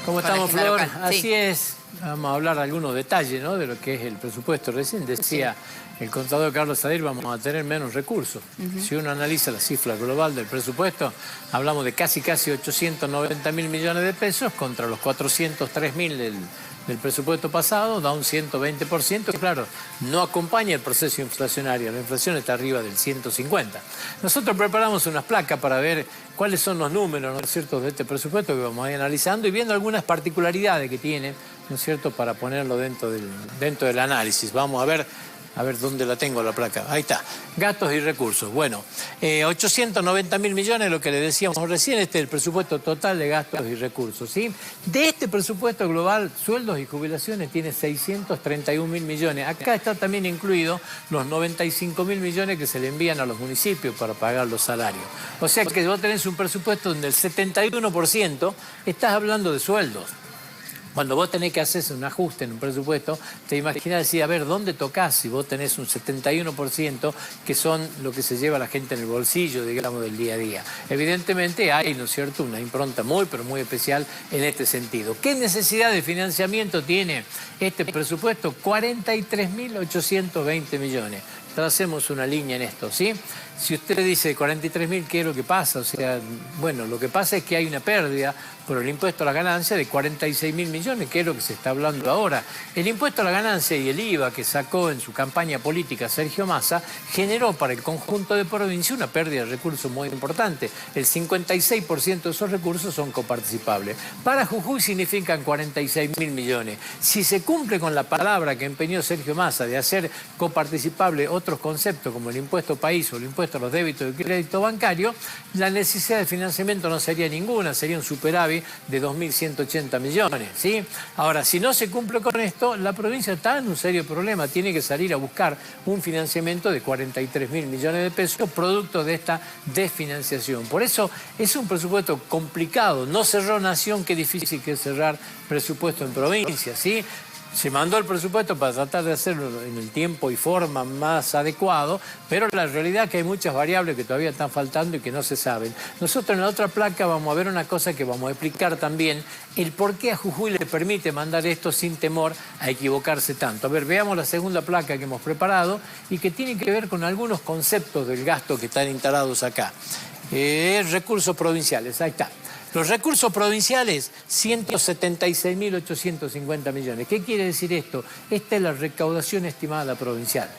¿Cómo estamos, Flor? Así Sí. es. Vamos a hablar de algunos detalles, ¿no?, de lo que es el presupuesto. Recién decía el contador Carlos Sadir, vamos a tener menos recursos. Si uno analiza la cifra global del presupuesto, hablamos de casi 890.000 millones de pesos contra los 403.000 del presupuesto pasado, da un 120%. Claro, no acompaña el proceso inflacionario. La inflación está arriba del 150. Nosotros preparamos unas placas para ver cuáles son los números, ¿no es cierto?, de este presupuesto que vamos a ir analizando y viendo algunas particularidades que tiene, ¿no es cierto?, para ponerlo dentro del análisis. Vamos a ver dónde la tengo la placa. Ahí está. Gastos y recursos. Bueno, 890.000 millones, lo que le decíamos recién, este es el presupuesto total de gastos y recursos, ¿sí? De este presupuesto global, sueldos y jubilaciones tiene 631.000 millones. Acá está también incluido los 95.000 millones que se le envían a los municipios para pagar los salarios. O sea que vos tenés un presupuesto donde el 71% estás hablando de sueldos. Cuando vos tenés que hacer un ajuste en un presupuesto, te imaginás decir, a ver, ¿dónde tocás? Si vos tenés un 71%, que son lo que se lleva la gente en el bolsillo, digamos, del día a día. Evidentemente hay, ¿no es cierto?, una impronta muy, pero muy especial en este sentido. ¿Qué necesidad de financiamiento tiene este presupuesto? 43.820 millones. Tracemos una línea en esto, ¿sí? Si usted dice 43.000, ¿qué es lo que pasa? O sea, bueno, lo que pasa es que hay una pérdida por el impuesto a la ganancia de 46.000 millones, que es lo que se está hablando ahora. El impuesto a la ganancia y el IVA que sacó en su campaña política Sergio Massa generó para el conjunto de provincia una pérdida de recursos muy importante. El 56% de esos recursos son coparticipables. Para Jujuy significan 46.000 millones. Si se cumple con la palabra que empeñó Sergio Massa de hacer coparticipable otros conceptos como el impuesto país o el impuesto a los débitos de crédito bancario, la necesidad de financiamiento no sería ninguna, sería un superávit de 2.180 millones, ¿sí? Ahora, si no se cumple con esto, la provincia está en un serio problema, tiene que salir a buscar un financiamiento de 43.000 millones de pesos producto de esta desfinanciación. Por eso es un presupuesto complicado, no cerró Nación, qué difícil que es cerrar presupuesto en provincia, ¿sí? Se mandó el presupuesto para tratar de hacerlo en el tiempo y forma más adecuado, pero la realidad es que hay muchas variables que todavía están faltando y que no se saben. Nosotros en la otra placa vamos a ver una cosa que vamos a explicar también, el por qué a Jujuy le permite mandar esto sin temor a equivocarse tanto. A ver, veamos la segunda placa que hemos preparado y que tiene que ver con algunos conceptos del gasto que están instalados acá. Recursos provinciales, ahí está. Los recursos provinciales, 176.850 millones. ¿Qué quiere decir esto? Esta es la recaudación estimada provincial.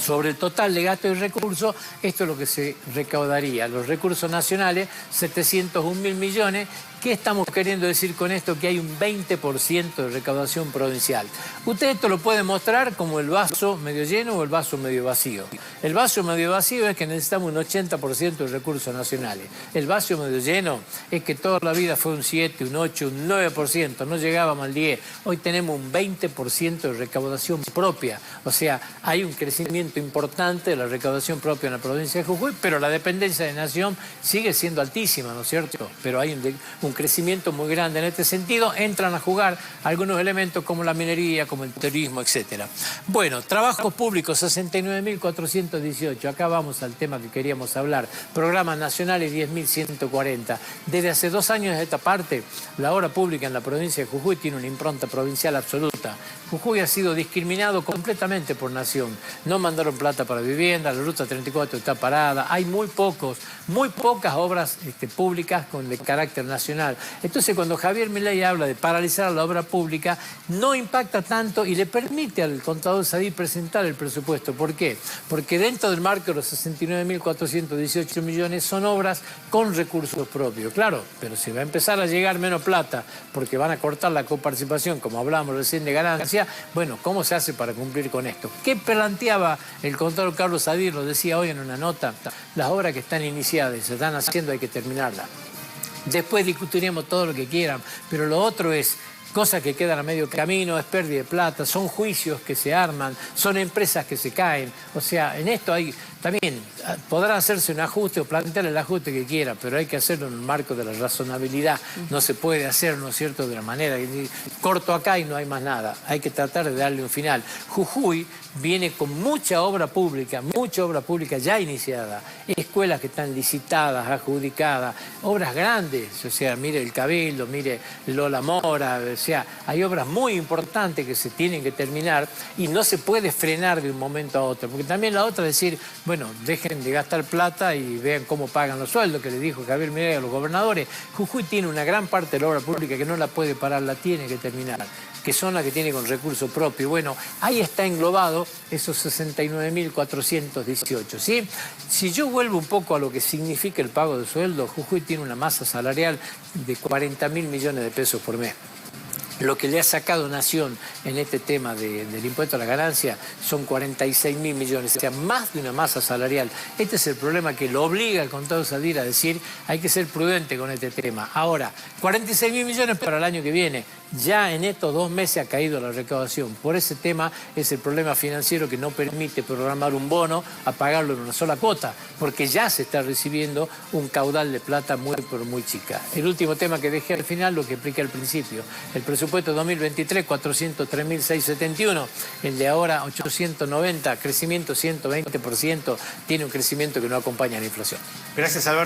Sobre el total de gastos y recursos, esto es lo que se recaudaría. Los recursos nacionales, 701.000 millones. ¿Qué estamos queriendo decir con esto? Que hay un 20% de recaudación provincial. Usted esto lo puede mostrar como el vaso medio lleno o el vaso medio vacío. El vaso medio vacío es que necesitamos un 80% de recursos nacionales. El vaso medio lleno es que toda la vida fue un 7, un 8, un 9%, no llegábamos al 10. Hoy tenemos un 20% de recaudación propia. O sea, hay un crecimiento importante de la recaudación propia en la provincia de Jujuy, pero la dependencia de Nación sigue siendo altísima, ¿no es cierto? Pero hay un crecimiento muy grande en este sentido, entran a jugar algunos elementos como la minería, como el turismo, etc. Bueno, trabajos públicos, 69.418. Acá vamos al tema que queríamos hablar. Programas nacionales, 10.140. Desde hace 2 años de esta parte, la obra pública en la provincia de Jujuy tiene una impronta provincial absoluta. Jujuy ha sido discriminado completamente por Nación. No mandaron plata para vivienda, la Ruta 34 está parada, hay muy pocas obras públicas de carácter nacional. Entonces, cuando Javier Milei habla de paralizar la obra pública, no impacta tanto y le permite al contador Sadir presentar el presupuesto. ¿Por qué? Porque dentro del marco de los 69.418 millones son obras con recursos propios. Claro, pero si va a empezar a llegar menos plata porque van a cortar la coparticipación, como hablábamos recién de ganancia, bueno, ¿cómo se hace para cumplir con esto? ¿Qué planteaba el contador Carlos Sadir? Lo decía hoy en una nota. Las obras que están iniciadas y se están haciendo hay que terminarlas. Después discutiremos todo lo que quieran, pero lo otro es cosas que quedan a medio camino, es pérdida de plata, son juicios que se arman, son empresas que se caen. O sea, en esto hay también, podrá hacerse un ajuste o plantear el ajuste que quiera, pero hay que hacerlo en el marco de la razonabilidad. No se puede hacer, ¿no es cierto?, de la manera que corto acá y no hay más nada. Hay que tratar de darle un final. Jujuy viene con mucha obra pública ya iniciada, escuelas que están licitadas, adjudicadas, obras grandes, o sea, mire el Cabildo, mire Lola Mora, o sea, hay obras muy importantes que se tienen que terminar y no se puede frenar de un momento a otro, porque también la otra es decir, bueno, dejen de gastar plata y vean cómo pagan los sueldos, que le dijo Javier Milei a los gobernadores. Jujuy tiene una gran parte de la obra pública que no la puede parar, la tiene que terminar, que son las que tiene con recursos propios. Bueno, ahí está englobado esos 69.418, ¿sí? Si yo vuelvo un poco a lo que significa el pago de sueldo, Jujuy tiene una masa salarial de 40.000 millones de pesos por mes. Lo que le ha sacado Nación en este tema del impuesto a la ganancia son 46.000 millones, o sea, más de una masa salarial. Este es el problema que lo obliga al contador Sadir a decir, hay que ser prudente con este tema. Ahora, 46.000 millones para el año que viene. Ya en estos 2 meses ha caído la recaudación. Por ese tema es el problema financiero que no permite programar un bono a pagarlo en una sola cuota, porque ya se está recibiendo un caudal de plata muy, pero muy chica. El último tema que dejé al final, lo que expliqué al principio. El presupuesto 2023, 403.671. El de ahora, 890, crecimiento 120%, tiene un crecimiento que no acompaña a la inflación. Gracias, Alberto.